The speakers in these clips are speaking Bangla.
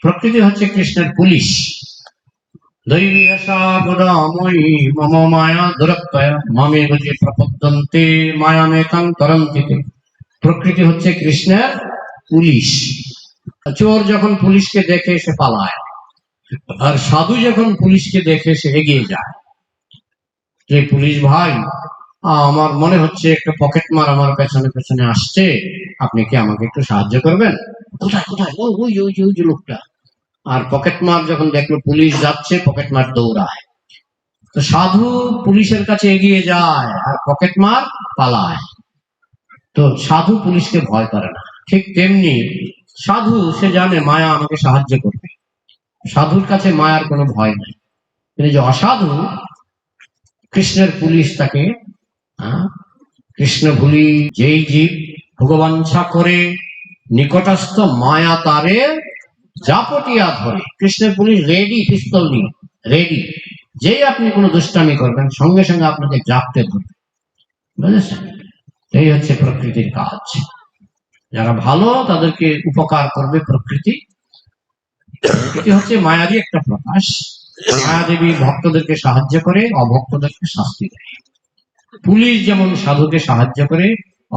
প্রকৃতি হচ্ছে কৃষ্ণের পুলিশ। দৈবী আশা গুণাময়ী মম মায়া দুরত্বয়া মামে গতি প্রপদ্যন্তে মায়ামেকাং তরন্তি তে। প্রকৃতি হচ্ছে কৃষ্ণের পুলিশ। চোর যখন পুলিশকে দেখে সে পালায়, আর সাধু যখন পুলিশকে দেখে সে এগিয়ে যায়। যে পুলিশ ভাই, আমার মনে হচ্ছে একটা পকেট মার আমার পেছনে পেছনে আসছে, আপনি কি আমাকে একটু সাহায্য করবেন? কোথায় কোথায়? ওই ওই ওই যে লোকটা। আর পকেট মার যখন দেখলো পুলিশ যাচ্ছে, পকেট মার দৌড়ায়। তো সাধু পুলিশের কাছে এগিয়ে যায় আর পকেট মার পালায়। তো সাধু পুলিশকে ভয় করে না। ঠিক তেমনি সাধু, সে জানে মায়া আমাকে সাহায্য করবে। সাধুর কাছে মায়ার কোনো ভয় নাই। কিন্তু যে অসাধু, কৃষ্ণের পুলিশ তাকে, কৃষ্ণ ভুলি যেই জীব ভগবাঞ্ছা করে নিকটস্থ মায়া তারে জাপটিয়া ধরে। কৃষ্ণের পুলিশ রেডি, পিস্তল নিয়ে রেডি। যেই আপনি কোনো দুষ্টামি করবেন, সঙ্গে সঙ্গে আপনাকে জাপতে ধরবে। বুঝেছেন? এই হচ্ছে প্রকৃতির কাজ। যারা ভালো তাদেরকে উপকার করবে প্রকৃতি। প্রকৃতি হচ্ছে মায়ারই একটা প্রকাশ। মায়াদেবী ভক্তদেরকে সাহায্য করে, অভক্তদেরকে শাস্তি দেয়। পুলিশ যেমন সাধুকে সাহায্য করে,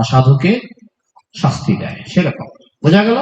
অসাধুকে শাস্তি দেয়, সেরকম। বোঝা গেল?